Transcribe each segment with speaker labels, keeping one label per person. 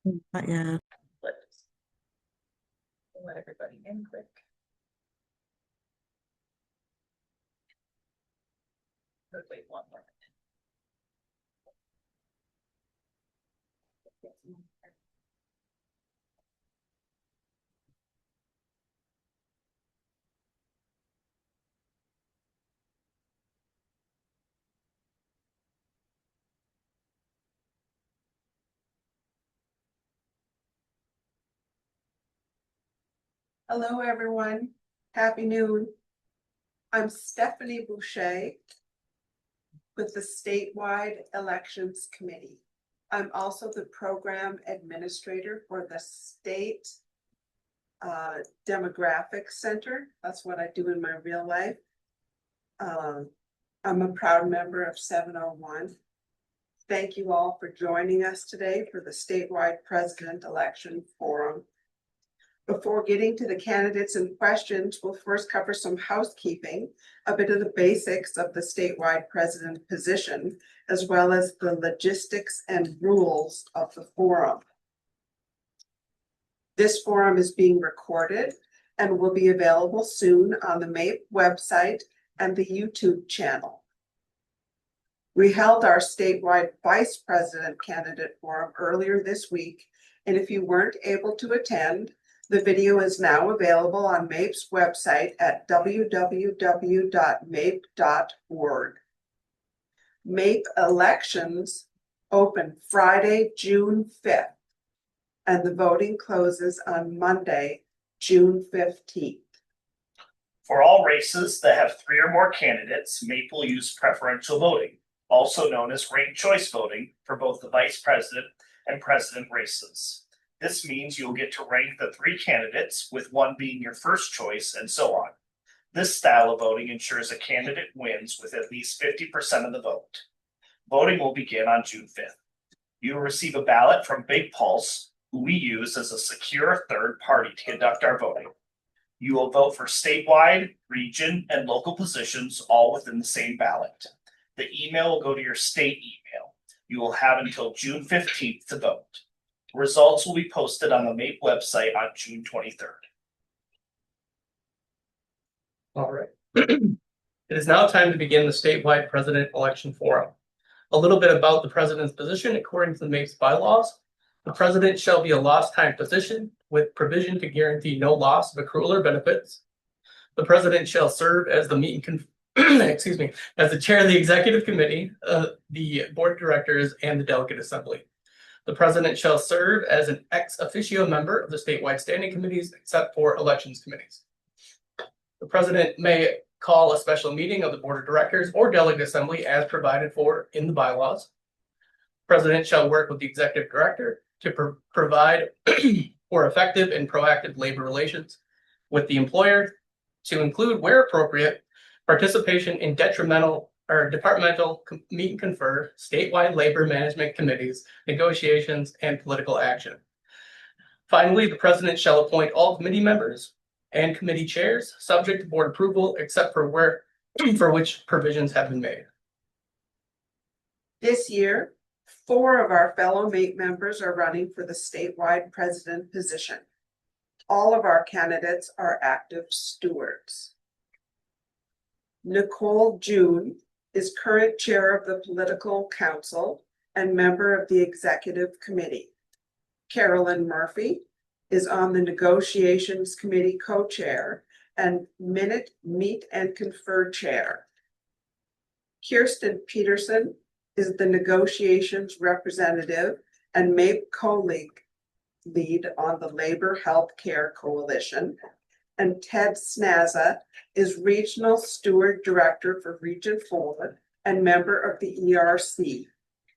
Speaker 1: Yeah.
Speaker 2: Let everybody in quick. Wait one more minute. Hello, everyone. Happy noon. I'm Stephanie Boucher with the Statewide Elections Committee. I'm also the program administrator for the State Demographic Center. That's what I do in my real life. I'm a proud member of 701. Thank you all for joining us today for the Statewide President Election Forum. Before getting to the candidates and questions, we'll first cover some housekeeping, a bit of the basics of the statewide president position, as well as the logistics and rules of the forum. This forum is being recorded and will be available soon on the MAPE website and the YouTube channel. We held our statewide vice president candidate forum earlier this week, and if you weren't able to attend, the video is now available on MAPE's website at www.mape.org. MAPE elections open Friday, June 5th, and the voting closes on Monday, June 15th.
Speaker 3: For all races that have 3 or more candidates, MAPE will use preferential voting, also known as ranked choice voting, for both the vice president and president races. This means you'll get to rank the 3 candidates, with one being your first choice, and so on. This style of voting ensures a candidate wins with at least 50% of the vote. Voting will begin on June 5th. You will receive a ballot from Big Pulse, who we use as a secure third party to conduct our voting. You will vote for statewide, region, and local positions, all within the same ballot. The email will go to your state email. You will have until June 15th to vote. Results will be posted on the MAPE website on June 23rd.
Speaker 4: All right. It is now time to begin the statewide president election forum. A little bit about the president's position according to the MAPE's bylaws. The president shall be a lost time position with provision to guarantee no loss of accrual or benefits. The president shall serve as the as the chair of the executive committee, the board of directors, and the delegate assembly. The president shall serve as an ex officio member of the statewide standing committees, except for elections committees. The president may call a special meeting of the board of directors or delegate assembly as provided for in the bylaws. The president shall work with the executive director to provide for effective and proactive labor relations with the employer, to include, where appropriate, participation in departmental meet and confer, statewide labor management committees, negotiations, and political action. Finally, the president shall appoint all committee members and committee chairs, subject to board approval, except for which provisions have been made.
Speaker 2: This year, 4 of our fellow MAPE members are running for the statewide president position. All of our candidates are active stewards. Nicole June is current chair of the Political Council and member of the Executive Committee. Carolyn Murphy is on the Negotiations Committee co-chair and Minute Meet and Confer chair. Kirsten Peterson is the negotiations representative and MAPE co-lead on the Labor Health Care Coalition. And Ted Snaza is Regional Steward Director for Region 4 and member of the ERC.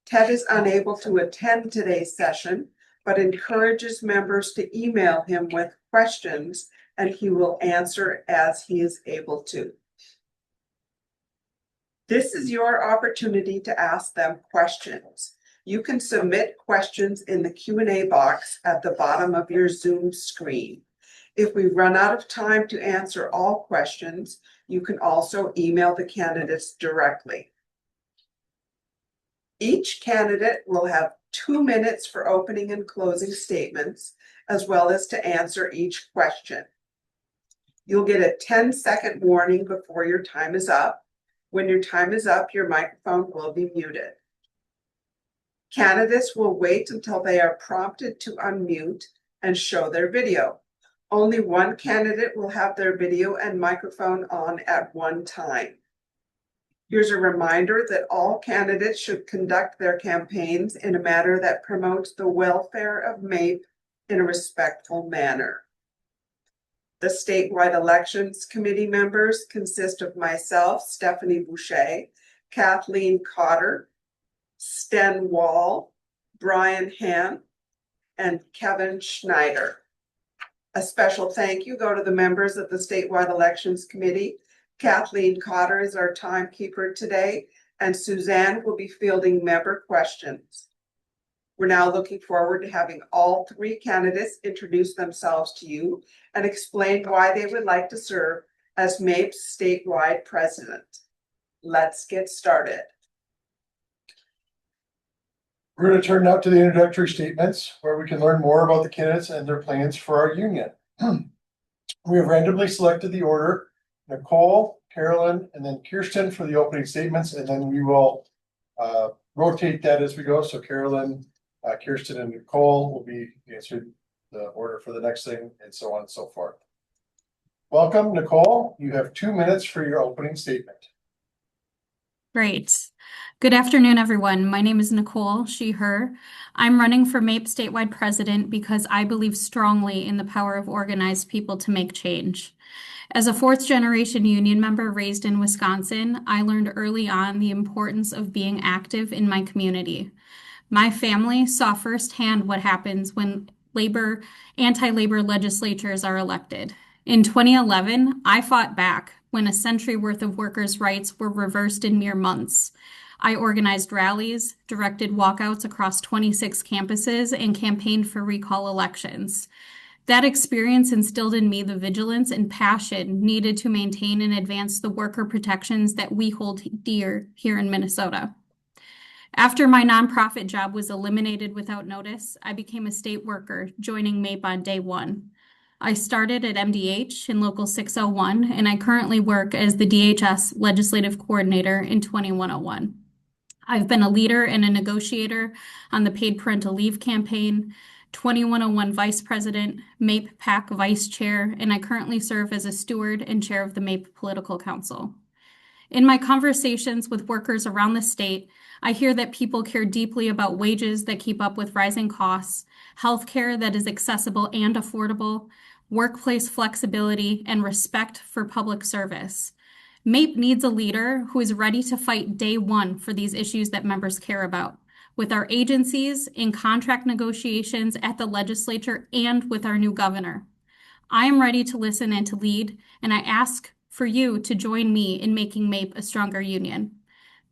Speaker 2: Ted is unable to attend today's session, but encourages members to email him with questions, and he will answer as he is able to. This is your opportunity to ask them questions. You can submit questions in the Q&A box at the bottom of your Zoom screen. If we run out of time to answer all questions, you can also email the candidates directly. Each candidate will have 2 minutes for opening and closing statements, as well as to answer each question. You'll get a 10-second warning before your time is up. When your time is up, your microphone will be muted. Candidates will wait until they are prompted to unmute and show their video. Only one candidate will have their video and microphone on at one time. Here's a reminder that all candidates should conduct their campaigns in a manner that promotes the welfare of MAPE in a respectful manner. The statewide elections committee members consist of myself, Stephanie Boucher, Kathleen Cotter, Sten Wall, Brian Ham, and Kevin Schneider. A special thank you go to the members of the statewide elections committee. Kathleen Cotter is our timekeeper today, and Suzanne will be fielding member questions. We're now looking forward to having all 3 candidates introduce themselves to you and explain why they would like to serve as MAPE's statewide president. Let's get started.
Speaker 1: We're going to turn now to the introductory statements where we can learn more about the candidates and their plans for our union. We have randomly selected the order: Nicole, Carolyn, and then Kirsten for the opening statements, and then we will rotate that as we go. So Carolyn, Kirsten, and Nicole will be answered the order for the next thing, and so on and so forth. Welcome, Nicole. You have 2 minutes for your opening statement.
Speaker 5: Great. Good afternoon, everyone. My name is Nicole, she, her. I'm running for MAPE statewide president because I believe strongly in the power of organized people to make change. As a 4th-generation union member raised in Wisconsin, I learned early on the importance of being active in my community. My family saw firsthand what happens when anti-labor legislatures are elected. In 2011, I fought back when a century worth of workers' rights were reversed in mere months. I organized rallies, directed walkouts across 26 campuses, and campaigned for recall elections. That experience instilled in me the vigilance and passion needed to maintain and advance the worker protections that we hold dear here in Minnesota. After my nonprofit job was eliminated without notice, I became a state worker, joining MAPE on day 1. I started at MDH in Local 601, and I currently work as the DHS Legislative Coordinator in 2101. I've been a leader and a negotiator on the Paid Parental Leave campaign, 2101 Vice President, MAPE PAC Vice Chair, and I currently serve as a steward and chair of the MAPE Political Council. In my conversations with workers around the state, I hear that people care deeply about wages that keep up with rising costs, healthcare that is accessible and affordable, workplace flexibility, and respect for public service. MAPE needs a leader who is ready to fight day 1 for these issues that members care about, with our agencies, in contract negotiations at the legislature, and with our new governor. I am ready to listen and to lead, and I ask for you to join me in making MAPE a stronger union.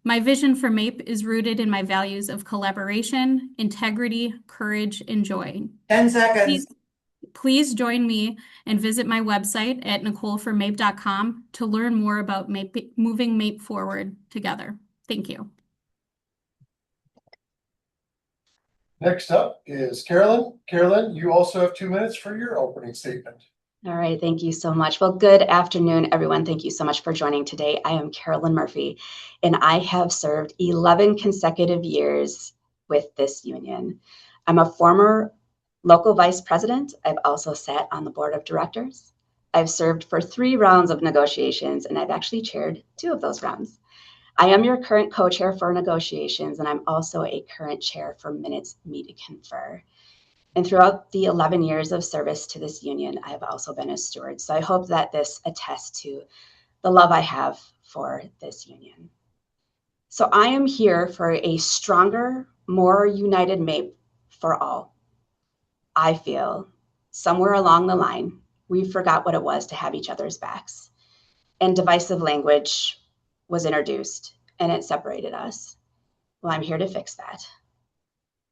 Speaker 5: My vision for MAPE is rooted in my values of collaboration, integrity, courage, and joy.
Speaker 2: 10 seconds.
Speaker 5: Please join me and visit my website at nicoleformape.com to learn more about MAPE, moving MAPE forward together. Thank you.
Speaker 1: Next up is Carolyn. Carolyn, you also have 2 minutes for your opening statement.
Speaker 6: All right, thank you so much. Well, good afternoon, everyone. Thank you so much for joining today. I am Carolyn Murphy, and I have served 11 consecutive years with this union. I'm a former local vice president. I've also sat on the board of directors. I've served for 3 rounds of negotiations, and I've actually chaired 2 of those rounds. I am your current co-chair for negotiations, and I'm also a current chair for Minutes Meet to Confer. And throughout the 11 years of service to this union, I have also been a steward. So I hope that this attests to the love I have for this union. So I am here for a stronger, more united MAPE for all. I feel somewhere along the line, we forgot what it was to have each other's backs, and divisive language was introduced and it separated us. Well, I'm here to fix that.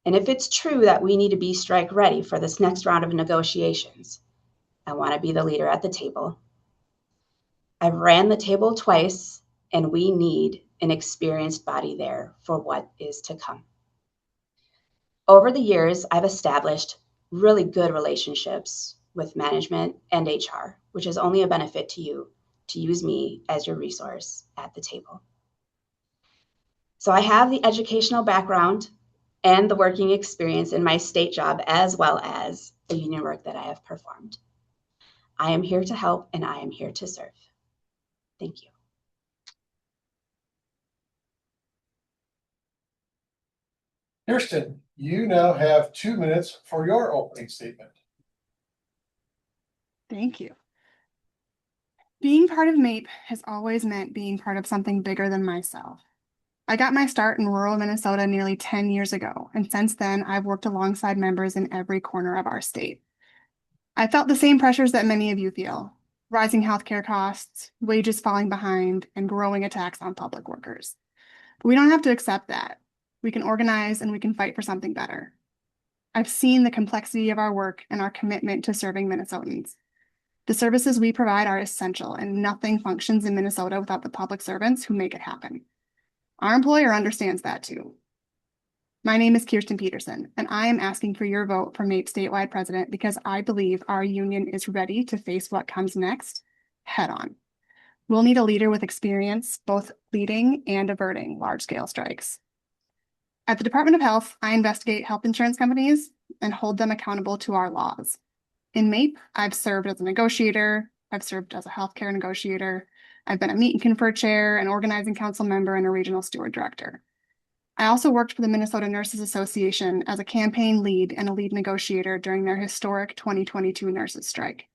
Speaker 6: And if it's true that we need to be strike ready for this next round of negotiations, I want to be the leader at the table. I've ran the table twice, and we need an experienced body there for what is to come. Over the years, I've established really good relationships with management and HR, which is only a benefit to you to use me as your resource at the table. So I have the educational background and the working experience in my state job, as well as the union work that I have performed. I am here to help and I am here to serve. Thank you.
Speaker 1: Kirsten, you now have 2 minutes for your opening statement.
Speaker 7: Thank you. Being part of MAPE has always meant being part of something bigger than myself. I got my start in rural Minnesota nearly 10 years ago, and since then, I've worked alongside members in every corner of our state. I felt the same pressures that many of you feel: rising healthcare costs, wages falling behind, and growing attacks on public workers. But we don't have to accept that. We can organize and we can fight for something better. I've seen the complexity of our work and our commitment to serving Minnesotans. The services we provide are essential, and nothing functions in Minnesota without the public servants who make it happen. Our employer understands that too. My name is Kirsten Peterson, and I am asking for your vote for MAPE statewide president because I believe our union is ready to face what comes next head on. We'll need a leader with experience, both leading and averting large-scale strikes. At the Department of Health, I investigate health insurance companies and hold them accountable to our laws. In MAPE, I've served as a negotiator, I've served as a healthcare negotiator, I've been a meet and confer chair, an organizing council member, and a regional steward director. I also worked for the Minnesota Nurses Association as a campaign lead and a lead negotiator during their historic 2022 nurses strike.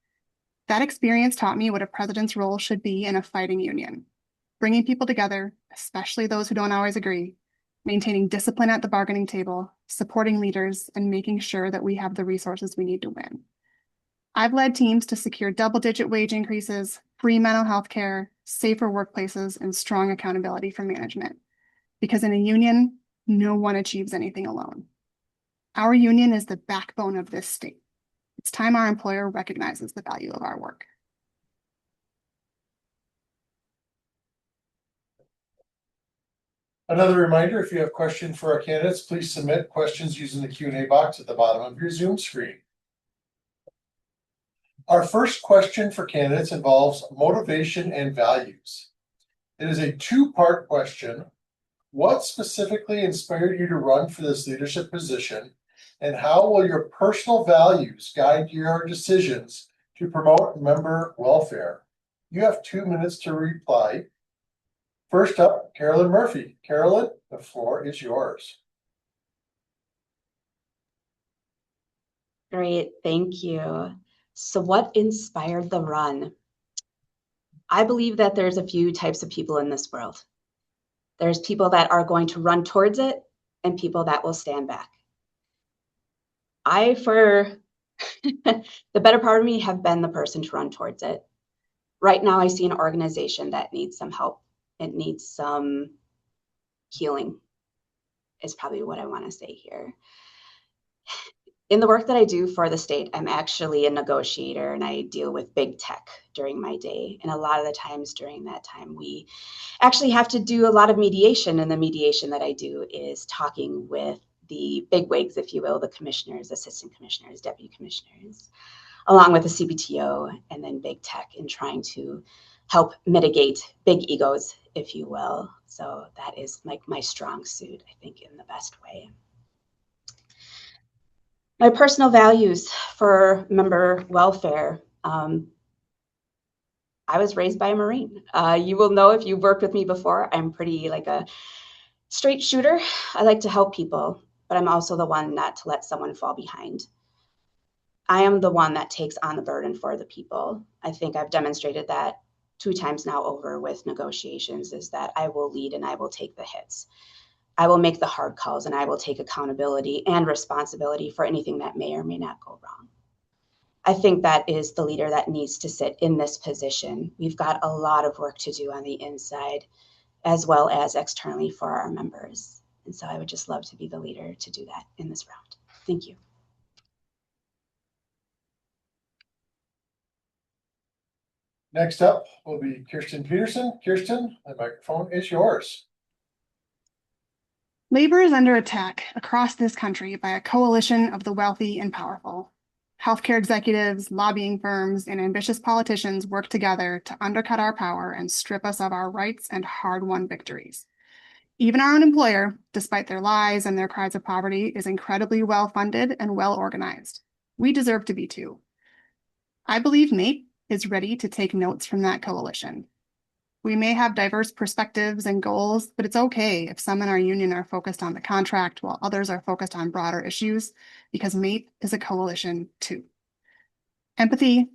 Speaker 7: That experience taught me what a president's role should be in a fighting union: bringing people together, especially those who don't always agree, maintaining discipline at the bargaining table, supporting leaders, and making sure that we have the resources we need to win. I've led teams to secure double-digit wage increases, free mental health care, safer workplaces, and strong accountability from management. Because in a union, no one achieves anything alone. Our union is the backbone of this state. It's time our employer recognizes the value of our work.
Speaker 1: Another reminder, if you have questions for our candidates, please submit questions using the Q&A box at the bottom of your Zoom screen. Our first question for candidates involves motivation and values. It is a two-part question. What specifically inspired you to run for this leadership position, and how will your personal values guide your decisions to promote member welfare? You have 2 minutes to reply. First up, Carolyn Murphy. Carolyn, the floor is yours.
Speaker 6: Great, thank you. So what inspired the run? I believe that there's a few types of people in this world. There's people that are going to run towards it and people that will stand back. I, for the better part of me, have been the person to run towards it. Right now, I see an organization that needs some help. It needs some healing, is probably what I want to say here. In the work that I do for the state, I'm actually a negotiator and I deal with big tech during my day. And a lot of the times during that time, we actually have to do a lot of mediation. And the mediation that I do is talking with the bigwigs, if you will, the commissioners, assistant commissioners, deputy commissioners, along with the CBTO and then big tech, in trying to help mitigate big egos, if you will. So that is like my strong suit, I think, in the best way. My personal values for member welfare. I was raised by a Marine. You will know if you've worked with me before, I'm pretty like a straight shooter. I like to help people, but I'm also the one not to let someone fall behind. I am the one that takes on the burden for the people. I think I've demonstrated that 2 times now over with negotiations, is that I will lead and I will take the hits. I will make the hard calls and I will take accountability and responsibility for anything that may or may not go wrong. I think that is the leader that needs to sit in this position. We've got a lot of work to do on the inside as well as externally for our members. And so I would just love to be the leader to do that in this round. Thank you.
Speaker 1: Next up will be Kirsten Peterson. Kirsten, the microphone is yours.
Speaker 7: Labor is under attack across this country by a coalition of the wealthy and powerful. Healthcare executives, lobbying firms, and ambitious politicians work together to undercut our power and strip us of our rights and hard-won victories. Even our own employer, despite their lies and their cries of poverty, is incredibly well-funded and well-organized. We deserve to be too. I believe MAPE is ready to take notes from that coalition. We may have diverse perspectives and goals, but it's okay if some in our union are focused on the contract while others are focused on broader issues, because MAPE is a coalition too. Empathy,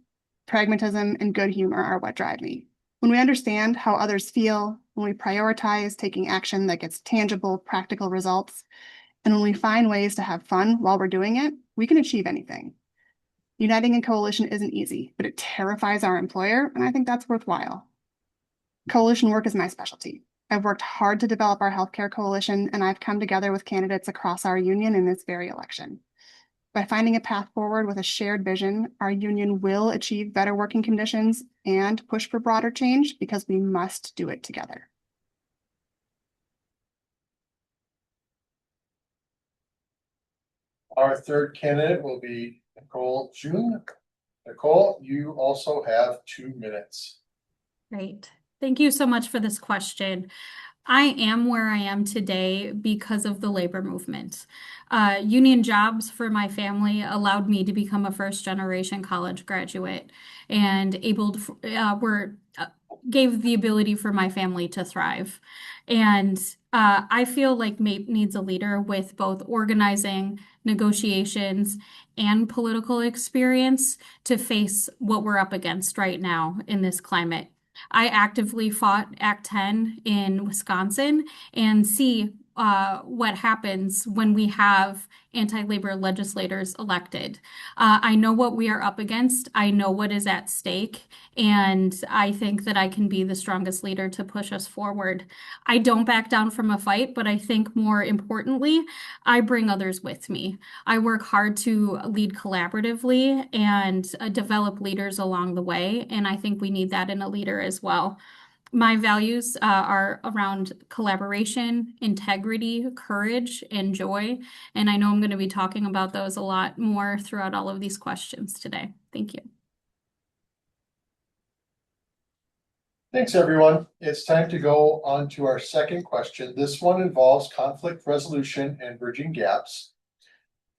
Speaker 7: pragmatism, and good humor are what drive me. When we understand how others feel, when we prioritize taking action that gets tangible, practical results, and when we find ways to have fun while we're doing it, we can achieve anything. Uniting in coalition isn't easy, but it terrifies our employer, and I think that's worthwhile. Coalition work is my specialty. I've worked hard to develop our healthcare coalition, and I've come together with candidates across our union in this very election. By finding a path forward with a shared vision, our union will achieve better working conditions and push for broader change because we must do it together.
Speaker 1: Our third candidate will be Nicole June. Nicole, you also have 2 minutes.
Speaker 5: Great. Thank you so much for this question. I am where I am today because of the labor movement. Union jobs for my family allowed me to become a first-generation college graduate and gave the ability for my family to thrive. And I feel like MAPE needs a leader with both organizing, negotiations, and political experience to face what we're up against right now in this climate. I actively fought Act 10 in Wisconsin and see what happens when we have anti-labor legislators elected. I know what we are up against. I know what is at stake, and I think that I can be the strongest leader to push us forward. I don't back down from a fight, but I think more importantly, I bring others with me. I work hard to lead collaboratively and develop leaders along the way, and I think we need that in a leader as well. My values are around collaboration, integrity, courage, and joy, and I know I'm going to be talking about those a lot more throughout all of these questions today. Thank you.
Speaker 1: Thanks, everyone. It's time to go on to our second question. This one involves conflict resolution and bridging gaps.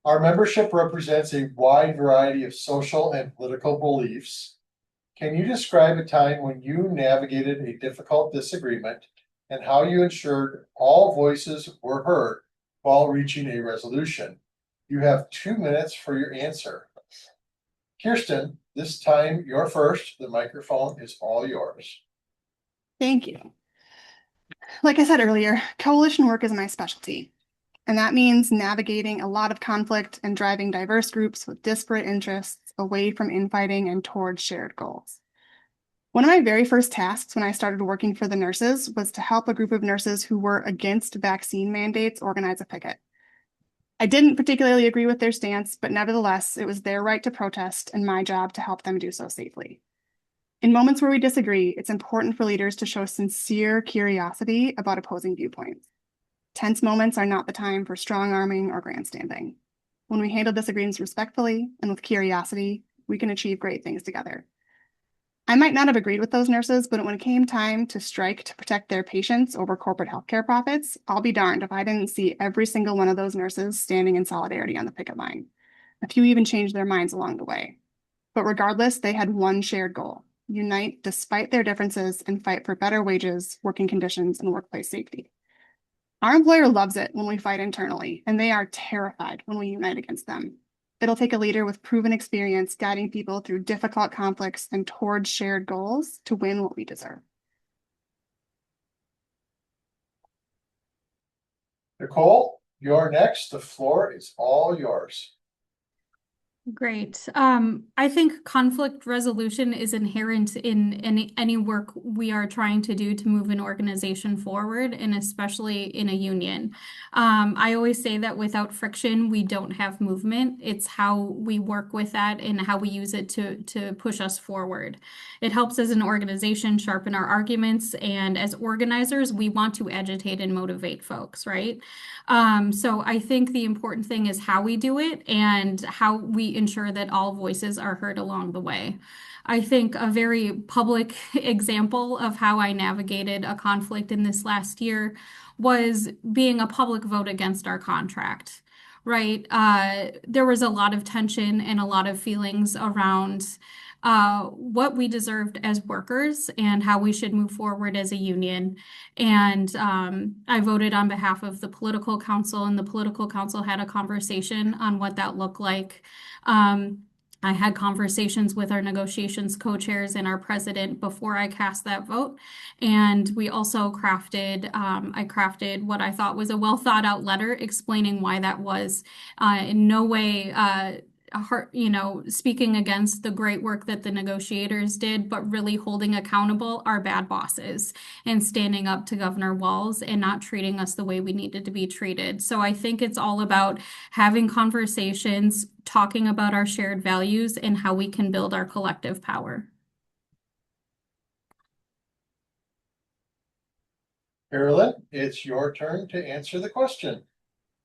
Speaker 1: Our membership represents a wide variety of social and political beliefs. Can you describe a time when you navigated a difficult disagreement and how you ensured all voices were heard while reaching a resolution? You have 2 minutes for your answer. Kirsten, this time you're first. The microphone is all yours.
Speaker 7: Thank you. Like I said earlier, coalition work is my specialty, and that means navigating a lot of conflict and driving diverse groups with disparate interests away from infighting and towards shared goals. One of my very first tasks when I started working for the nurses was to help a group of nurses who were against vaccine mandates organize a picket. I didn't particularly agree with their stance, but nevertheless, it was their right to protest and my job to help them do so safely. In moments where we disagree, it's important for leaders to show sincere curiosity about opposing viewpoints. Tense moments are not the time for strong-arming or grandstanding. When we handle disagreements respectfully and with curiosity, we can achieve great things together. I might not have agreed with those nurses, but when it came time to strike to protect their patients over corporate healthcare profits, I'll be darned if I didn't see every single one of those nurses standing in solidarity on the picket line. A few even changed their minds along the way. But regardless, they had one shared goal: unite despite their differences and fight for better wages, working conditions, and workplace safety. Our employer loves it when we fight internally, and they are terrified when we unite against them. It'll take a leader with proven experience guiding people through difficult conflicts and towards shared goals to win what we deserve.
Speaker 1: Nicole, you're next. The floor is all yours.
Speaker 5: Great. I think conflict resolution is inherent in any work we are trying to do to move an organization forward, and especially in a union. I always say that without friction, we don't have movement. It's how we work with that and how we use it to push us forward. It helps as an organization sharpen our arguments, and as organizers, we want to agitate and motivate folks, right? So I think the important thing is how we do it and how we ensure that all voices are heard along the way. I think a very public example of how I navigated a conflict in this last year was being a public vote against our contract, right? There was a lot of tension and a lot of feelings around what we deserved as workers and how we should move forward as a union. And I voted on behalf of the political council, and the political council had a conversation on what that looked like. I had conversations with our negotiations co-chairs and our president before I cast that vote. And we also I crafted what I thought was a well thought out letter explaining why that was in no way speaking against the great work that the negotiators did, but really holding accountable our bad bosses and standing up to Governor Walz and not treating us the way we needed to be treated. So I think it's all about having conversations, talking about our shared values and how we can build our collective power.
Speaker 1: Carolyn, it's your turn to answer the question.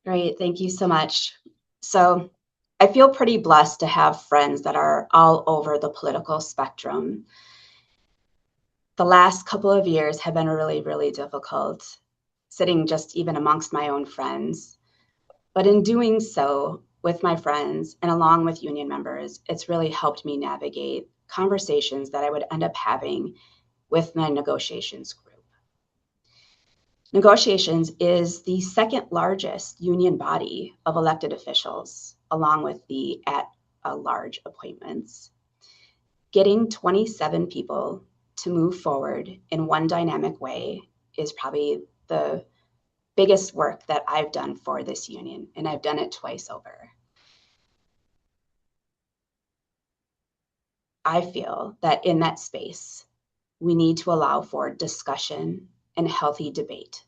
Speaker 6: Great, thank you so much. So I feel pretty blessed to have friends that are all over the political spectrum. The last couple of years have been really, really difficult, sitting just even amongst my own friends. But in doing so with my friends and along with union members, it's really helped me navigate conversations that I would end up having with my negotiations group. Negotiations is the second largest union body of elected officials, along with the at-large appointments. Getting 27 people to move forward in one dynamic way is probably the biggest work that I've done for this union, and I've done it twice over. I feel that in that space, we need to allow for discussion and healthy debate.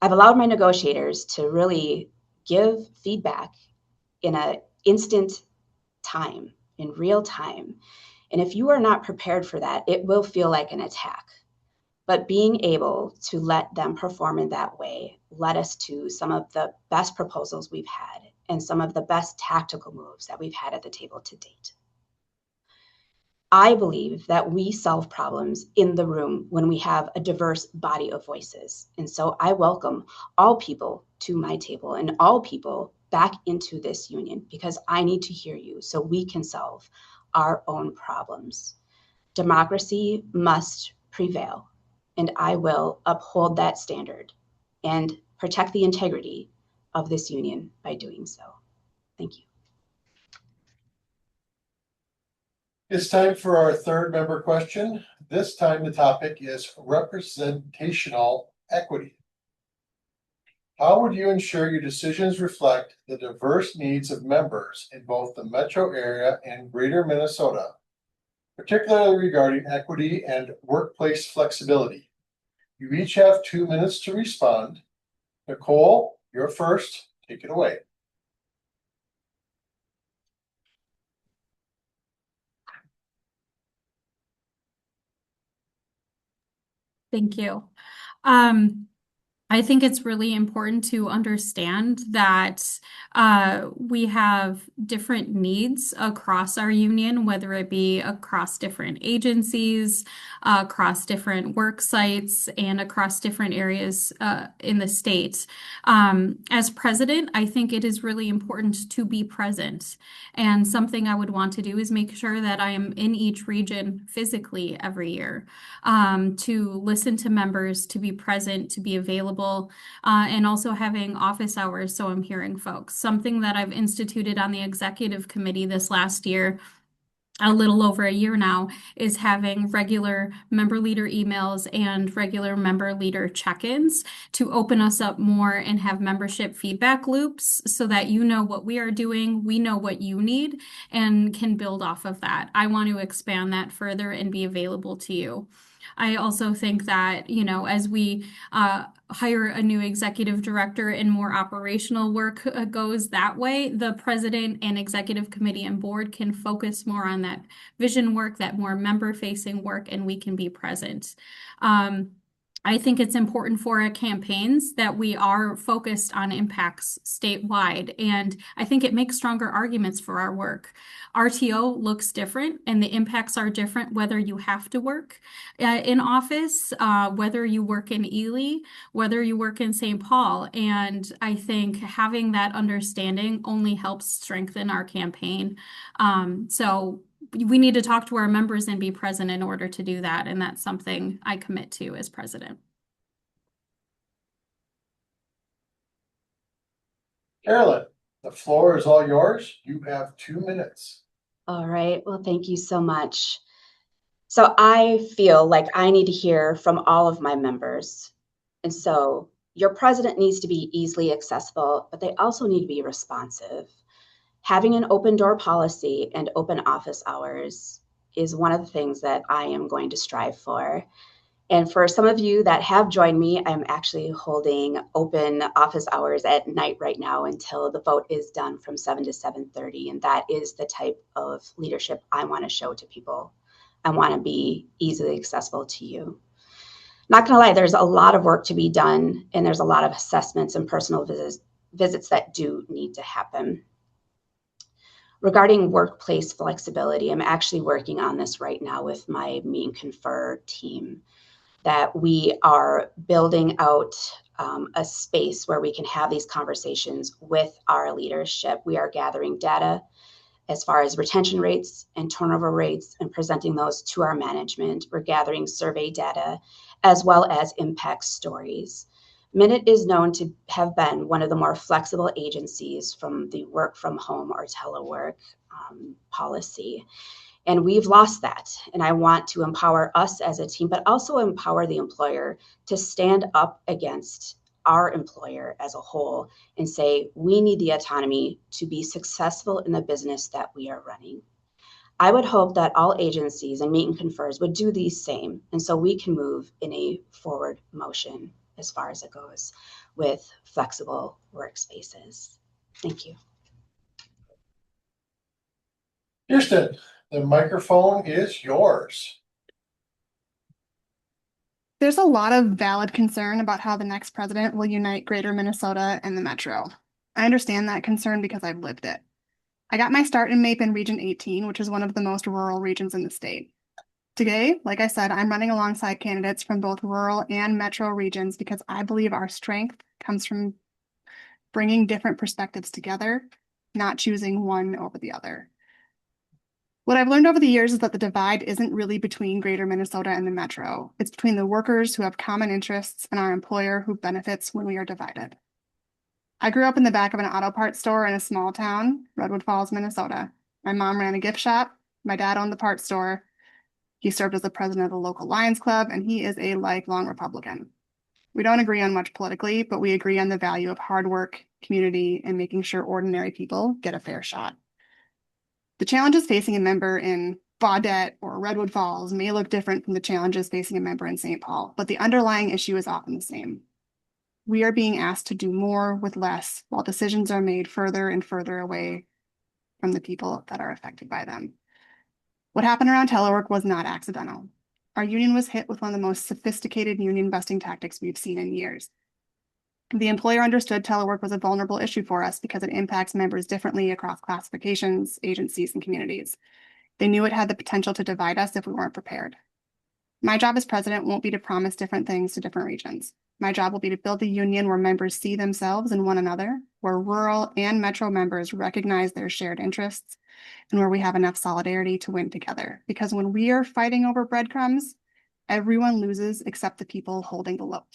Speaker 6: I've allowed my negotiators to really give feedback in an instant time, in real time. And if you are not prepared for that, it will feel like an attack. But being able to let them perform in that way led us to some of the best proposals we've had and some of the best tactical moves that we've had at the table to date. I believe that we solve problems in the room when we have a diverse body of voices. And so I welcome all people to my table and all people back into this union because I need to hear you so we can solve our own problems. Democracy must prevail, and I will uphold that standard and protect the integrity of this union by doing so. Thank you.
Speaker 1: It's time for our third member question. This time the topic is representational equity. How would you ensure your decisions reflect the diverse needs of members in both the metro area and greater Minnesota, particularly regarding equity and workplace flexibility? You each have 2 minutes to respond. Nicole, you're first. Take it away.
Speaker 5: Thank you. I think it's really important to understand that we have different needs across our union, whether it be across different agencies, across different work sites, and across different areas in the state. As president, I think it is really important to be present. And something I would want to do is make sure that I am in each region physically every year, to listen to members, to be present, to be available. And also having office hours so I'm hearing folks. Something that I've instituted on the executive committee this last year a little over a year now, is having regular member leader emails and regular member leader check-ins to open us up more and have membership feedback loops so that you know what we are doing, we know what you need, and can build off of that. I want to expand that further and be available to you. I also think that, as we hire a new executive director and more operational work goes that way, the president and executive committee and board can focus more on that vision work, that more member-facing work, and we can be present. I think it's important for our campaigns that we are focused on impacts statewide, and I think it makes stronger arguments for our work. RTO looks different, and the impacts are different whether you have to work in office, whether you work in Ely, whether you work in St. Paul. And I think having that understanding only helps strengthen our campaign. So we need to talk to our members and be present in order to do that. And that's something I commit to as president.
Speaker 1: Carolyn, the floor is all yours. You have 2 minutes.
Speaker 6: All right. Well, thank you so much. So I feel like I need to hear from all of my members. And so your president needs to be easily accessible, but they also need to be responsive. Having an open door policy and open office hours is one of the things that I am going to strive for. And for some of you that have joined me, I'm actually holding open office hours at night right now until the vote is done from 7 to 7:30. And that is the type of leadership I want to show to people. I want to be easily accessible to you. Not gonna lie, there's a lot of work to be done, and there's a lot of assessments and personal visits that do need to happen. Regarding workplace flexibility, I'm actually working on this right now with my Meet and Confer team, that we are building out a space where we can have these conversations with our leadership. We are gathering data as far as retention rates and turnover rates and presenting those to our management. We're gathering survey data as well as impact stories. Minute is known to have been one of the more flexible agencies from the work from home or telework policy. And we've lost that. And I want to empower us as a team, but also empower the employer to stand up against our employer as a whole and say, we need the autonomy to be successful in the business that we are running. I would hope that all agencies and Meet and Confers would do the same. And so we can move in a forward motion as far as it goes with flexible workspaces. Thank you.
Speaker 1: Kirsten, the microphone is yours.
Speaker 7: There's a lot of valid concern about how the next president will unite Greater Minnesota and the Metro. I understand that concern because I've lived it. I got my start in MAPE in Region 18, which is one of the most rural regions in the state. Today, like I said, I'm running alongside candidates from both rural and metro regions because I believe our strength comes from bringing different perspectives together, not choosing one over the other. What I've learned over the years is that the divide isn't really between Greater Minnesota and the Metro. It's between the workers who have common interests and our employer who benefits when we are divided. I grew up in the back of an auto parts store in a small town, Redwood Falls, Minnesota. My mom ran a gift shop. My dad owned the parts store. He served as the president of the local Lions Club, and he is a lifelong Republican. We don't agree on much politically, but we agree on the value of hard work, community, and making sure ordinary people get a fair shot. The challenges facing a member in Baudette or Redwood Falls may look different from the challenges facing a member in St. Paul, but the underlying issue is often the same. We are being asked to do more with less while decisions are made further and further away from the people that are affected by them. What happened around telework was not accidental. Our union was hit with one of the most sophisticated union busting tactics we've seen in years. The employer understood telework was a vulnerable issue for us because it impacts members differently across classifications, agencies, and communities. They knew it had the potential to divide us if we weren't prepared. My job as president won't be to promise different things to different regions. My job will be to build a union where members see themselves in one another, where rural and metro members recognize their shared interests, and where we have enough solidarity to win together. Because when we are fighting over breadcrumbs, everyone loses except the people holding the loaf.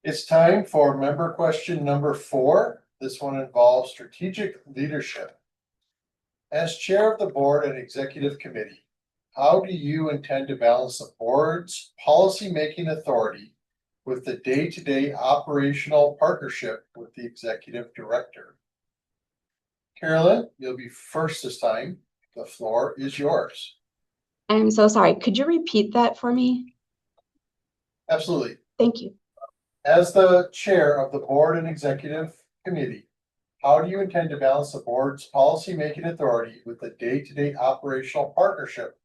Speaker 1: It's time for member question number 4. This one involves strategic leadership. As chair of the board and executive committee, how do you intend to balance the board's policy-making authority with the day-to-day operational partnership with the executive director? Carolyn, you'll be first this time. The floor is yours.
Speaker 6: I'm so sorry. Could you repeat that for me?
Speaker 1: Absolutely.
Speaker 6: Thank you.
Speaker 1: As the chair of the board and executive committee, how do you intend to balance the board's policy-making authority with the day-to-day operational partnership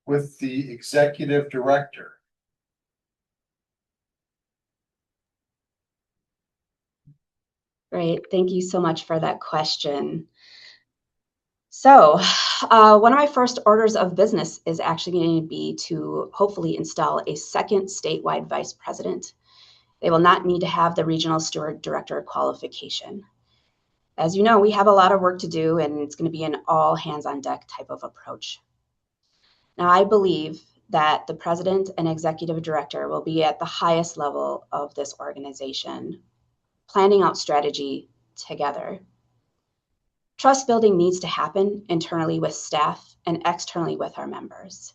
Speaker 1: with the executive director?
Speaker 6: Great. Thank you so much for that question. So, one of my first orders of business is actually going to be to hopefully install a second statewide vice president. They will not need to have the regional steward director qualification. As you know, we have a lot of work to do, and it's going to be an all hands on deck type of approach. Now, I believe that the president and executive director will be at the highest level of this organization, planning out strategy together. Trust building needs to happen internally with staff and externally with our members.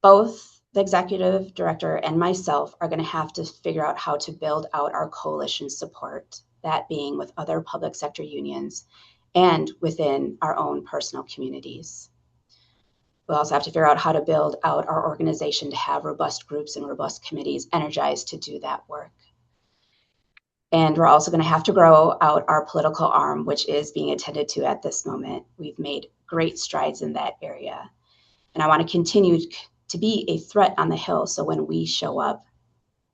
Speaker 6: Both the executive director and myself are going to have to figure out how to build out our coalition support, that being with other public sector unions and within our own personal communities. We'll also have to figure out how to build out our organization to have robust groups and robust committees energized to do that work. And we're also going to have to grow out our political arm, which is being attended to at this moment. We've made great strides in that area. And I want to continue to be a threat on the Hill, so when we show up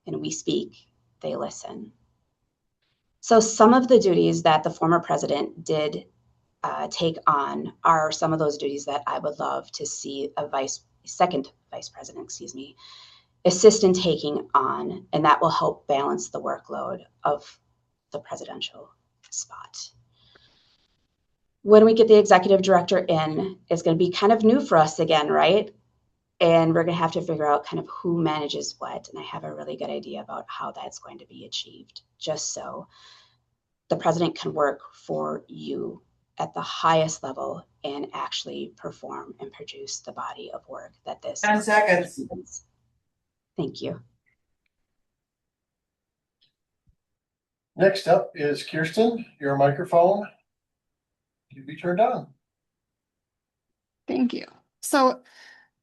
Speaker 6: and we speak, they listen. So some of the duties that the former president did take on are some of those duties that I would love to see a second vice president, assist in taking on, and that will help balance the workload of the presidential spot. When we get the executive director in, it's going to be kind of new for us again, right? And we're going to have to figure out kind of who manages what. And I have a really good idea about how that's going to be achieved, just so the president can work for you at the highest level and actually perform and produce the body of work that this
Speaker 2: 10 seconds.
Speaker 6: is. Thank you.
Speaker 1: Next up is Kirsten. Your microphone can be turned on.
Speaker 7: Thank you. So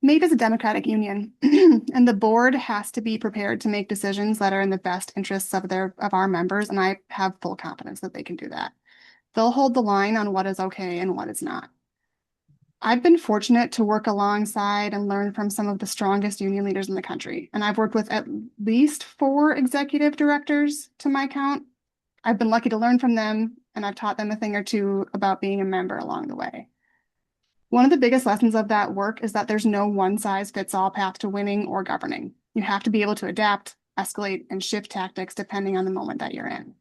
Speaker 7: MAPE is a democratic union, and the board has to be prepared to make decisions that are in the best interests of our members, and I have full confidence that they can do that. They'll hold the line on what is okay and what is not. I've been fortunate to work alongside and learn from some of the strongest union leaders in the country, and I've worked with at least 4 executive directors to my count. I've been lucky to learn from them, and I've taught them a thing or two about being a member along the way. One of the biggest lessons of that work is that there's no one-size-fits-all path to winning or governing. You have to be able to adapt, escalate, and shift tactics depending on the moment that you're in.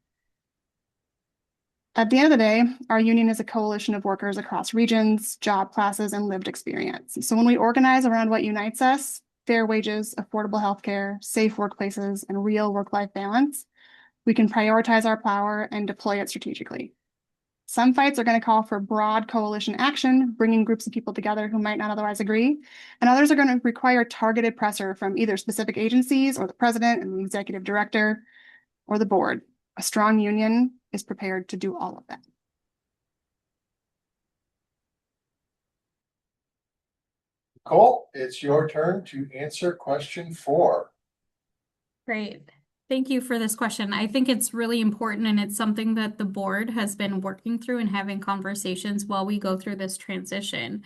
Speaker 7: At the end of the day, our union is a coalition of workers across regions, job classes, and lived experience. So when we organize around what unites us, fair wages, affordable healthcare, safe workplaces, and real work-life balance, we can prioritize our power and deploy it strategically. Some fights are going to call for broad coalition action, bringing groups of people together who might not otherwise agree, and others are going to require targeted pressure from either specific agencies or the president and the executive director or the board. A strong union is prepared to do all of that.
Speaker 1: Nicole, it's your turn to answer question 4.
Speaker 5: Great. Thank you for this question. I think it's really important, and it's something that the board has been working through and having conversations while we go through this transition.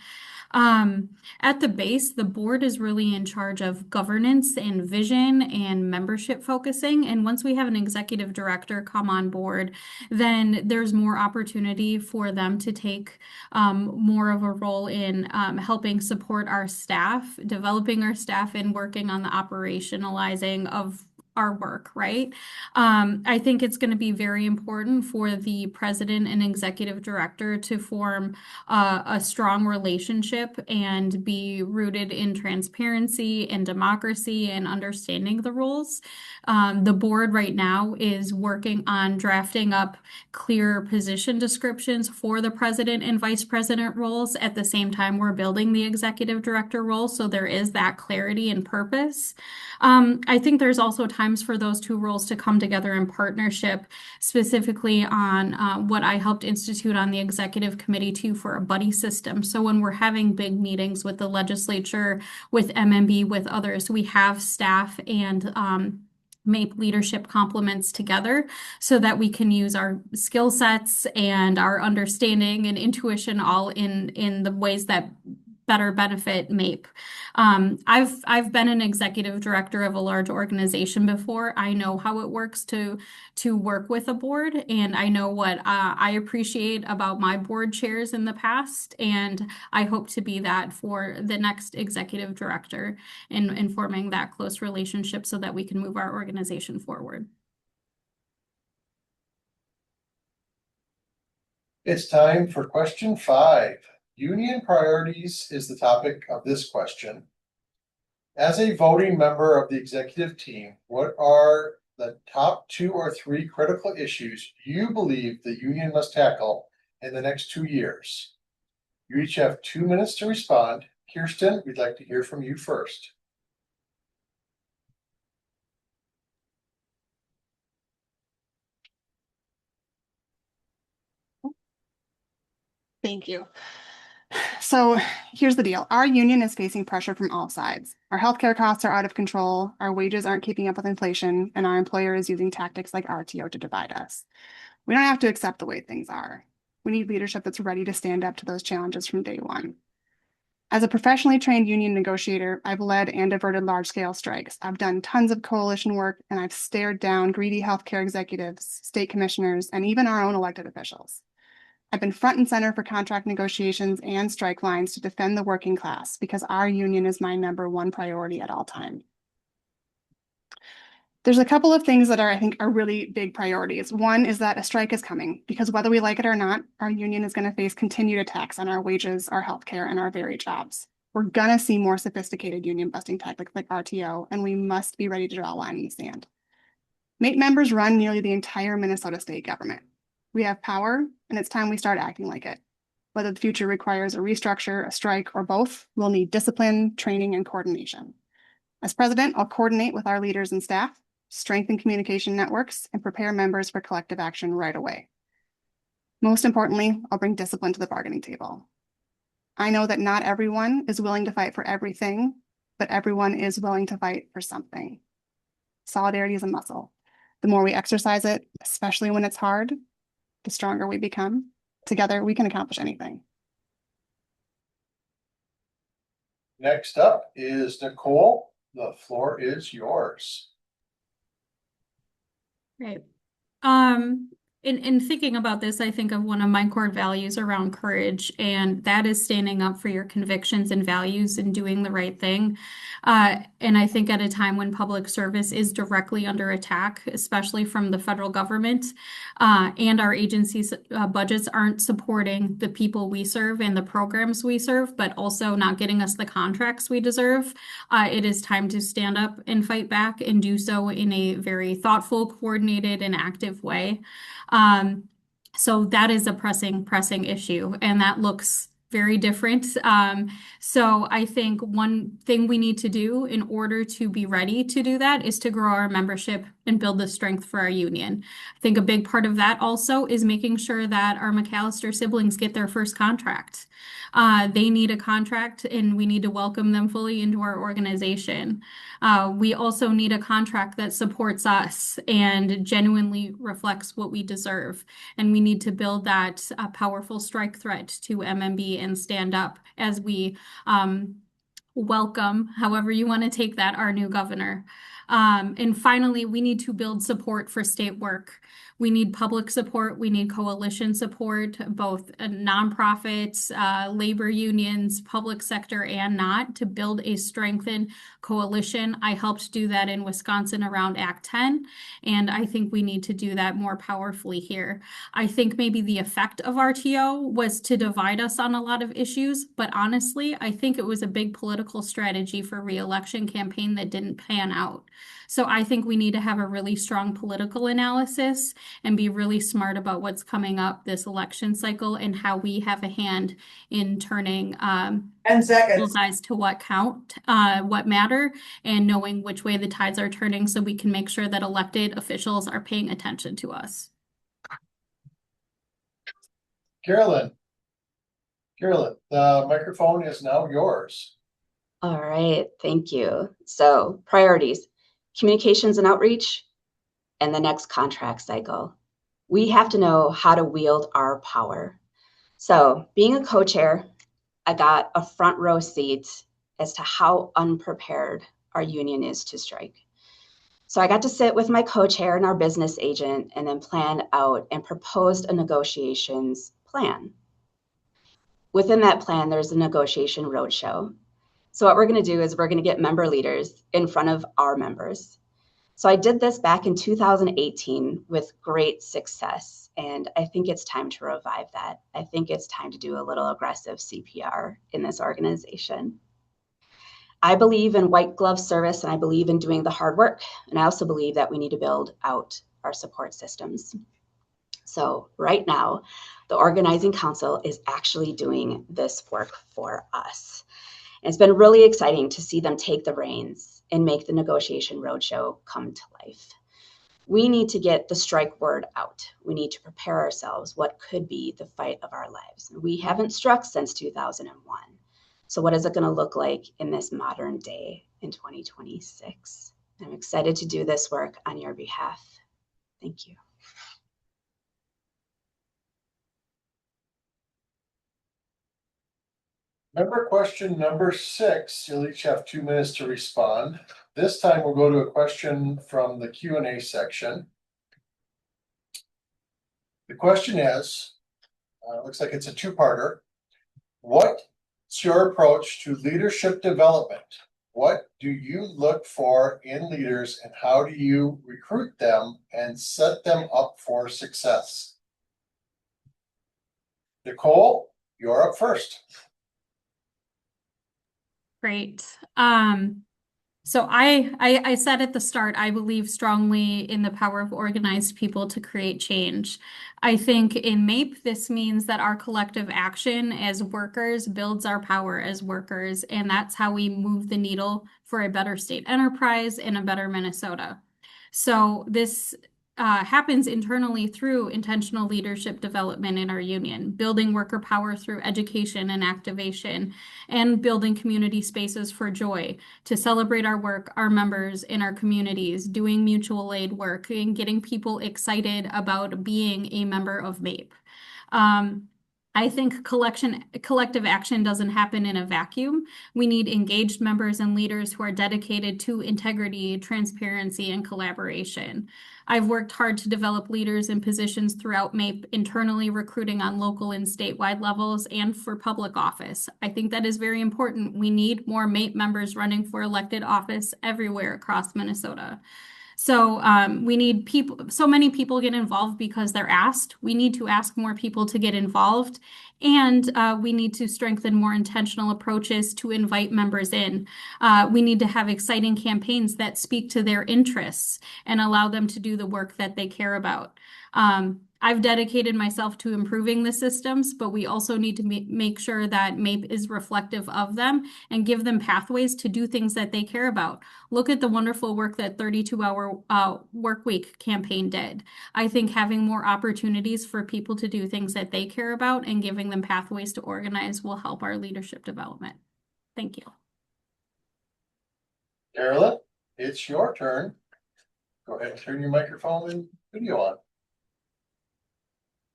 Speaker 5: At the base, the board is really in charge of governance and vision and membership focusing. And once we have an executive director come on board, then there's more opportunity for them to take more of a role in helping support our staff, developing our staff, and working on the operationalizing of our work, right? I think it's going to be very important for the president and executive director to form a strong relationship and be rooted in transparency and democracy and understanding the roles. The board right now is working on drafting up clear position descriptions for the president and vice president roles. At the same time, we're building the executive director role, so there is that clarity and purpose. I think there's also times for those two roles to come together in partnership, specifically on what I helped institute on the executive committee too for a buddy system. So when we're having big meetings with the legislature, with MMB, with others, we have staff and MAPE leadership complements together so that we can use our skill sets and our understanding and intuition all in the ways that better benefit MAPE. I've been an executive director of a large organization before. I know how it works to work with a board, and I know what I appreciate about my board chairs in the past, and I hope to be that for the next executive director in forming that close relationship so that we can move our organization forward.
Speaker 1: It's time for question 5. Union priorities is the topic of this question. As a voting member of the executive team, what are the top 2 or 3 critical issues you believe the union must tackle in the next 2 years? You each have 2 minutes to respond. Kirsten, we'd like to hear from you first.
Speaker 7: Thank you. So here's the deal. Our union is facing pressure from all sides. Our healthcare costs are out of control, our wages aren't keeping up with inflation, and our employer is using tactics like RTO to divide us. We don't have to accept the way things are. We need leadership that's ready to stand up to those challenges from day one. As a professionally trained union negotiator, I've led and averted large-scale strikes. I've done tons of coalition work, and I've stared down greedy healthcare executives, state commissioners, and even our own elected officials. I've been front and center for contract negotiations and strike lines to defend the working class because our union is my #1 priority at all times. There's a couple of things that I think are really big priorities. One is that a strike is coming because whether we like it or not, our union is going to face continued attacks on our wages, our healthcare, and our very jobs. We're going to see more sophisticated union busting tactics like RTO, and we must be ready to draw a line in the sand. MAPE members run nearly the entire Minnesota state government. We have power, and it's time we start acting like it. Whether the future requires a restructure, a strike, or both, we'll need discipline, training, and coordination. As president, I'll coordinate with our leaders and staff, strengthen communication networks, and prepare members for collective action right away. Most importantly, I'll bring discipline to the bargaining table. I know that not everyone is willing to fight for everything, but everyone is willing to fight for something. Solidarity is a muscle. The more we exercise it, especially when it's hard, the stronger we become. Together, we can accomplish anything.
Speaker 1: Next up is Nicole. The floor is yours.
Speaker 5: Great. In thinking about this, I think of one of my core values around courage, and that is standing up for your convictions and values and doing the right thing. And I think at a time when public service is directly under attack, especially from the federal government, and our agencies' budgets aren't supporting the people we serve and the programs we serve, but also not getting us the contracts we deserve, it is time to stand up and fight back and do so in a very thoughtful, coordinated, and active way. So that is a pressing issue, and that looks very different. So I think one thing we need to do in order to be ready to do that is to grow our membership and build the strength for our union. I think a big part of that also is making sure that our McAllister siblings get their first contract. They need a contract, and we need to welcome them fully into our organization. We also need a contract that supports us and genuinely reflects what we deserve. And we need to build that powerful strike threat to MMB and stand up as we welcome, however you want to take that, our new governor. And finally, we need to build support for state work. We need public support. We need coalition support, both nonprofits, labor unions, public sector, and not, to build a strengthened coalition. I helped do that in Wisconsin around Act 10, and I think we need to do that more powerfully here. I think maybe the effect of RTO was to divide us on a lot of issues, but honestly, I think it was a big political strategy for re-election campaign that didn't pan out. So I think we need to have a really strong political analysis and be really smart about what's coming up this election cycle and how we have a hand in turning both sides to what count, what matter, and knowing which way the tides are turning so we can make sure that elected officials are paying attention to us.
Speaker 1: Carolyn, the microphone is now yours.
Speaker 6: All right, thank you. So priorities, communications and outreach, and the next contract cycle. We have to know how to wield our power. So being a co-chair, I got a front row seat as to how unprepared our union is to strike. So I got to sit with my co-chair and our business agent and then plan out and proposed a negotiations plan. Within that plan, there's a negotiation roadshow. So what we're going to do is we're going to get member leaders in front of our members. So I did this back in 2018 with great success, and I think it's time to revive that. I think it's time to do a little aggressive CPR in this organization. I believe in white glove service, and I believe in doing the hard work, and I also believe that we need to build out our support systems. So right now, the organizing council is actually doing this work for us. And it's been really exciting to see them take the reins and make the negotiation roadshow come to life. We need to get the strike word out. We need to prepare ourselves what could be the fight of our lives. We haven't struck since 2001. So what is it going to look like in this modern day in 2026? I'm excited to do this work on your behalf. Thank you.
Speaker 1: Member question number 6, you'll each have 2 minutes to respond. This time we'll go to a question from the Q&A section. The question is, looks like it's a two-parter. What's your approach to leadership development? What do you look for in leaders and how do you recruit them and set them up for success? Nicole, you're up first.
Speaker 5: Great. So I said at the start, I believe strongly in the power of organized people to create change. I think in MAPE, this means that our collective action as workers builds our power as workers, and that's how we move the needle for a better state enterprise and a better Minnesota. So this happens internally through intentional leadership development in our union, building worker power through education and activation, and building community spaces for joy to celebrate our work, our members in our communities, doing mutual aid work, and getting people excited about being a member of MAPE. I think collective action doesn't happen in a vacuum. We need engaged members and leaders who are dedicated to integrity, transparency, and collaboration. I've worked hard to develop leaders in positions throughout MAPE, internally recruiting on local and statewide levels and for public office. I think that is very important. We need more MAPE members running for elected office everywhere across Minnesota. So we need people, so many people get involved because they're asked. We need to ask more people to get involved, and we need to strengthen more intentional approaches to invite members in. We need to have exciting campaigns that speak to their interests and allow them to do the work that they care about. I've dedicated myself to improving the systems, but we also need to make sure that MAPE is reflective of them and give them pathways to do things that they care about. Look at the wonderful work that 32-hour work week campaign did. I think having more opportunities for people to do things that they care about and giving them pathways to organize will help our leadership development. Thank you.
Speaker 1: Carolyn, it's your turn. Go ahead and turn your microphone and video on.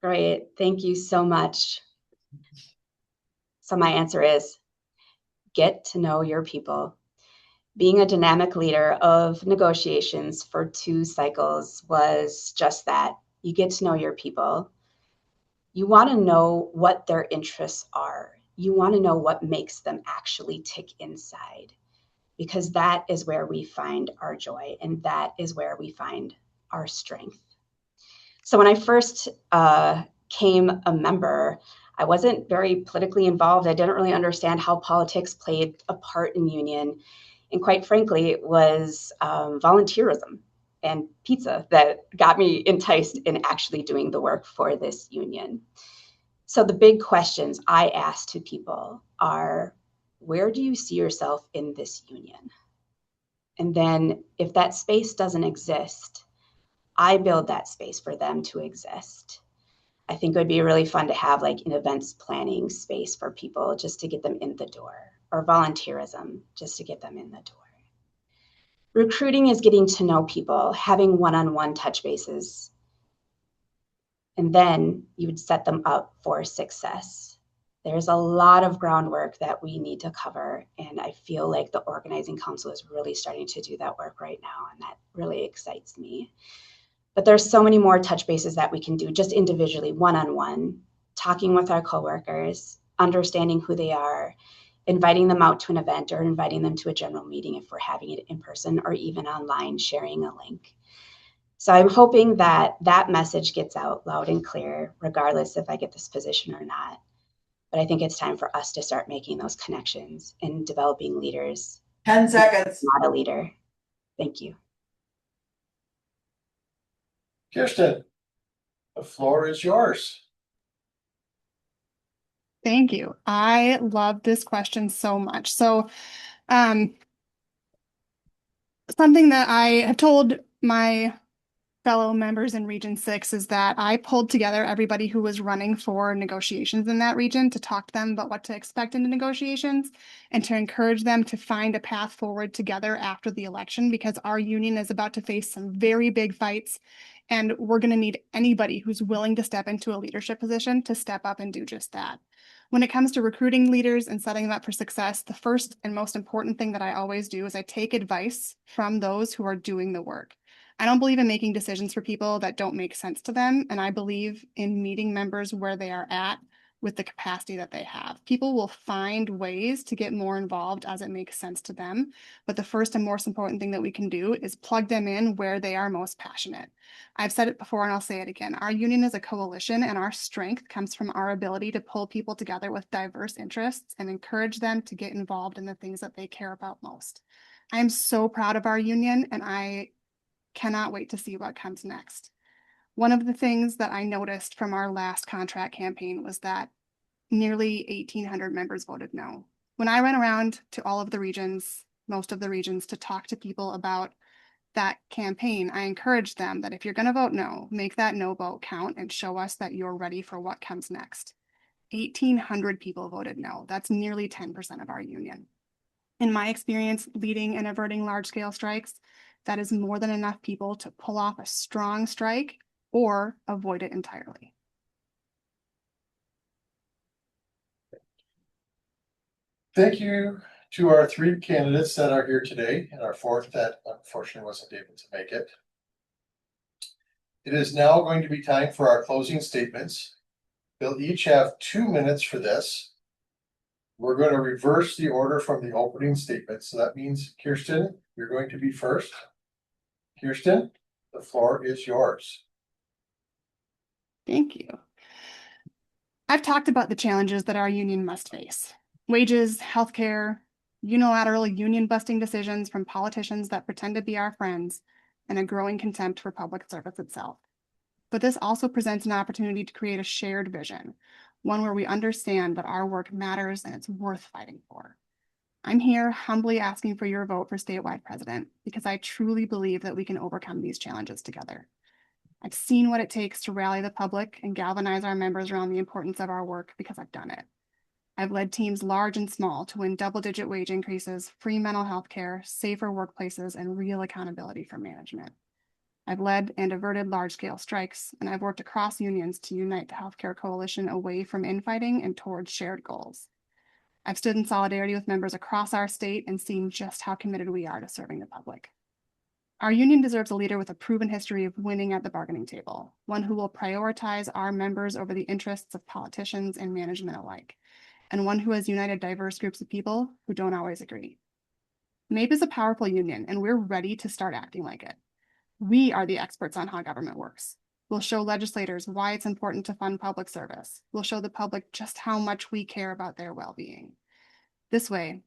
Speaker 6: Great, thank you so much. So my answer is get to know your people. Being a dynamic leader of negotiations for 2 cycles was just that. You get to know your people. You want to know what their interests are. You want to know what makes them actually tick inside, because that is where we find our joy and that is where we find our strength. So when I first came a member, I wasn't very politically involved. I didn't really understand how politics played a part in union. And quite frankly, it was volunteerism and pizza that got me enticed in actually doing the work for this union. So the big questions I ask to people are, where do you see yourself in this union? And then if that space doesn't exist, I build that space for them to exist. I think it would be really fun to have like an events planning space for people just to get them in the door, or volunteerism just to get them in the door. Recruiting is getting to know people, having one-on-one touch bases, and then you would set them up for success. There's a lot of groundwork that we need to cover, and I feel like the organizing council is really starting to do that work right now, and that really excites me. But there's so many more touch bases that we can do just individually, one-on-one, talking with our coworkers, understanding who they are, inviting them out to an event or inviting them to a general meeting if we're having it in person, or even online, sharing a link. So I'm hoping that that message gets out loud and clear, regardless if I get this position or not. But I think it's time for us to start making those connections and developing leaders.
Speaker 2: 10 seconds.
Speaker 6: Not a leader. Thank you.
Speaker 1: Kirsten, the floor is yours.
Speaker 7: Thank you. I love this question so much. So, something that I have told my fellow members in Region 6 is that I pulled together everybody who was running for negotiations in that region to talk to them about what to expect in the negotiations and to encourage them to find a path forward together after the election, because our union is about to face some very big fights, and we're going to need anybody who's willing to step into a leadership position to step up and do just that. When it comes to recruiting leaders and setting them up for success, the first and most important thing that I always do is I take advice from those who are doing the work. I don't believe in making decisions for people that don't make sense to them, and I believe in meeting members where they are at with the capacity that they have. People will find ways to get more involved as it makes sense to them, but the first and most important thing that we can do is plug them in where they are most passionate. I've said it before and I'll say it again. Our union is a coalition, and our strength comes from our ability to pull people together with diverse interests and encourage them to get involved in the things that they care about most. I am so proud of our union, and I cannot wait to see what comes next. One of the things that I noticed from our last contract campaign was that nearly 1,800 members voted no. When I went around to all of the regions, most of the regions, to talk to people about that campaign, I encouraged them that if you're going to vote no, make that no vote count and show us that you're ready for what comes next. 1,800 people voted no. That's nearly 10% of our union. In my experience leading and averting large-scale strikes, that is more than enough people to pull off a strong strike or avoid it entirely.
Speaker 1: Thank you to our 3 candidates that are here today, and our 4th that unfortunately wasn't able to make it. It is now going to be time for our closing statements. They'll each have 2 minutes for this. We're going to reverse the order from the opening statement. So that means, Kirsten, you're going to be first. Kirsten, the floor is yours.
Speaker 7: Thank you. I've talked about the challenges that our union must face. Wages, healthcare, unilateral union busting decisions from politicians that pretend to be our friends, and a growing contempt for public service itself. But this also presents an opportunity to create a shared vision, one where we understand that our work matters and it's worth fighting for. I'm here humbly asking for your vote for statewide president because I truly believe that we can overcome these challenges together. I've seen what it takes to rally the public and galvanize our members around the importance of our work because I've done it. I've led teams large and small to win double-digit wage increases, free mental health care, safer workplaces, and real accountability for management. I've led and averted large-scale strikes, and I've worked across unions to unite the healthcare coalition away from infighting and towards shared goals. I've stood in solidarity with members across our state and seen just how committed we are to serving the public. Our union deserves a leader with a proven history of winning at the bargaining table, one who will prioritize our members over the interests of politicians and management alike, and one who has united diverse groups of people who don't always agree. MAPE is a powerful union, and we're ready to start acting like it. We are the experts on how government works. We'll show legislators why it's important to fund public service. We'll show the public just how much we care about their well-being. This way,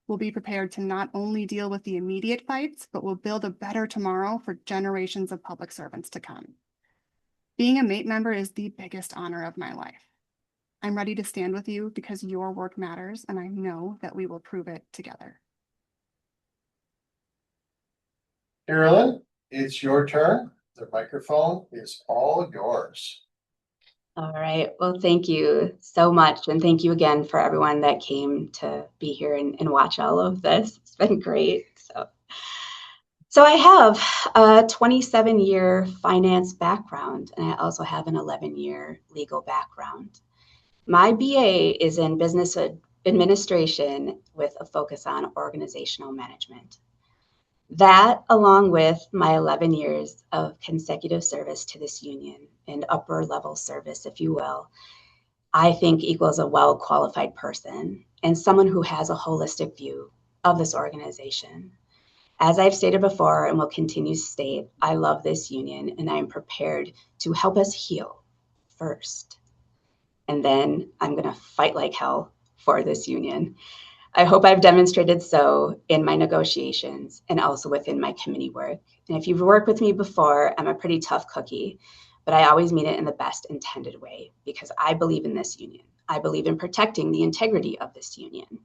Speaker 7: we'll be prepared to not only deal with the immediate fights, but we'll build a better tomorrow for generations of public servants to come. Being a MAPE member is the biggest honor of my life. I'm ready to stand with you because your work matters, and I know that we will prove it together.
Speaker 1: Carolyn, it's your turn. The microphone is all yours.
Speaker 6: All right. Well, thank you so much. And thank you again for everyone that came to be here and watch all of this. It's been great. So I have a 27-year finance background, and I also have an 11-year legal background. My BA is in business administration with a focus on organizational management. That, along with my 11 years of consecutive service to this union and upper level service, if you will, I think equals a well-qualified person and someone who has a holistic view of this organization. As I've stated before and will continue to state, I love this union and I am prepared to help us heal first. And then I'm going to fight like hell for this union. I hope I've demonstrated so in my negotiations and also within my committee work. And if you've worked with me before, I'm a pretty tough cookie, but I always mean it in the best intended way because I believe in this union. I believe in protecting the integrity of this union.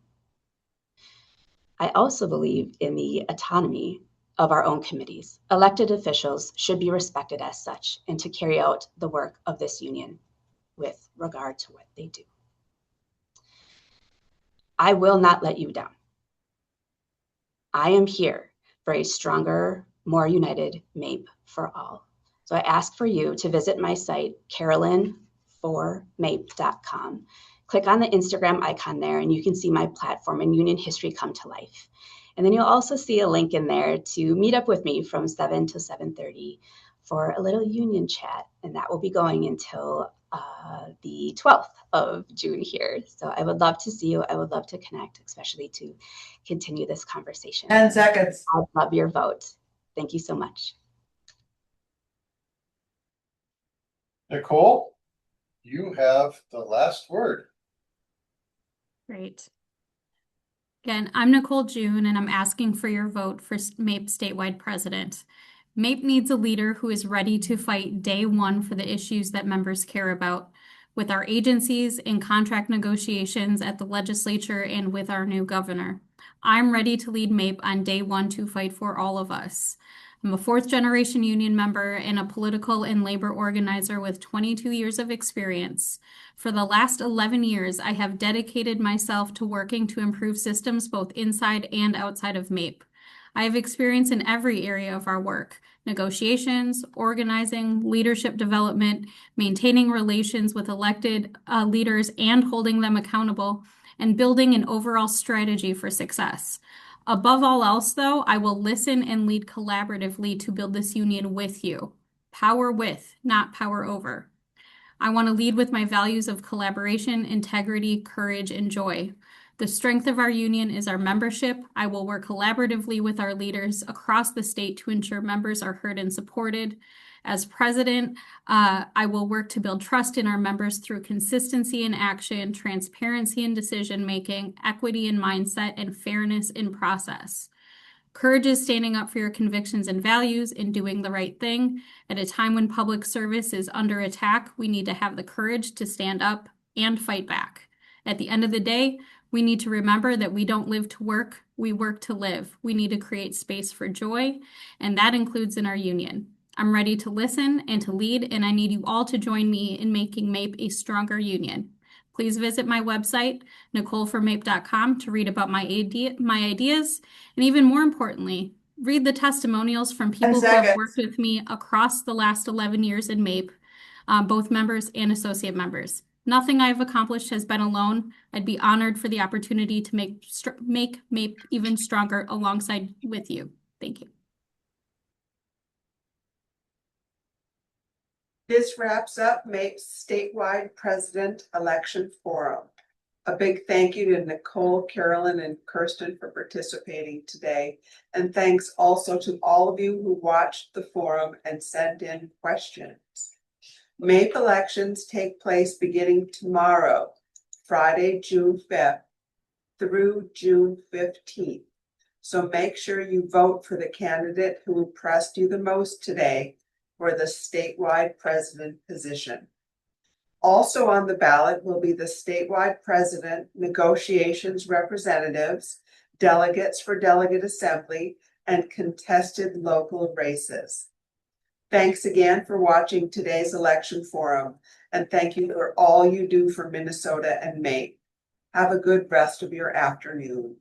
Speaker 6: I also believe in the autonomy of our own committees. Elected officials should be respected as such and to carry out the work of this union with regard to what they do. I will not let you down. I am here for a stronger, more united MAPE for all. So I ask for you to visit my site, carolyn4mape.com. Click on the Instagram icon there and you can see my platform and union history come to life. And then you'll also see a link in there to meet up with me from 7 to 7:30 for a little union chat. And that will be going until the 12th of June here. So I would love to see you. I would love to connect, especially to continue this conversation.
Speaker 2: 10 seconds.
Speaker 6: I'd love your vote. Thank you so much.
Speaker 1: Nicole, you have the last word.
Speaker 5: Great. Again, I'm Nicole June, and I'm asking for your vote for MAPE statewide president. MAPE needs a leader who is ready to fight day one for the issues that members care about with our agencies in contract negotiations at the legislature and with our new governor. I'm ready to lead MAPE on day one to fight for all of us. I'm a fourth generation union member and a political and labor organizer with 22 years of experience. For the last 11 years, I have dedicated myself to working to improve systems both inside and outside of MAPE. I have experience in every area of our work: negotiations, organizing, leadership development, maintaining relations with elected leaders and holding them accountable, and building an overall strategy for success. Above all else, though, I will listen and lead collaboratively to build this union with you. Power with, not power over. I want to lead with my values of collaboration, integrity, courage, and joy. The strength of our union is our membership. I will work collaboratively with our leaders across the state to ensure members are heard and supported. As president, I will work to build trust in our members through consistency in action, transparency in decision-making, equity in mindset, and fairness in process. Courage is standing up for your convictions and values and doing the right thing. At a time when public service is under attack, we need to have the courage to stand up and fight back. At the end of the day, we need to remember that we don't live to work, we work to live. We need to create space for joy, and that includes in our union. I'm ready to listen and to lead, and I need you all to join me in making MAPE a stronger union. Please visit my website, nicoleformape.com, to read about my ideas, and even more importantly, read the testimonials from people who have worked with me across the last 11 years in MAPE, both members and associate members. Nothing I've accomplished has been alone. I'd be honored for the opportunity to make MAPE even stronger alongside with you. Thank you.
Speaker 2: This wraps up MAPE's statewide president election forum. A big thank you to Nicole, Carolyn, and Kirsten for participating today. And thanks also to all of you who watched the forum and sent in questions. MAPE elections take place beginning tomorrow, Friday, June 5th, through June 15th. So make sure you vote for the candidate who impressed you the most today for the statewide president position. Also on the ballot will be the statewide president, negotiations representatives, delegates for delegate assembly, and contested local races. Thanks again for watching today's election forum, and thank you for all you do for Minnesota and MAPE. Have a good rest of your afternoon.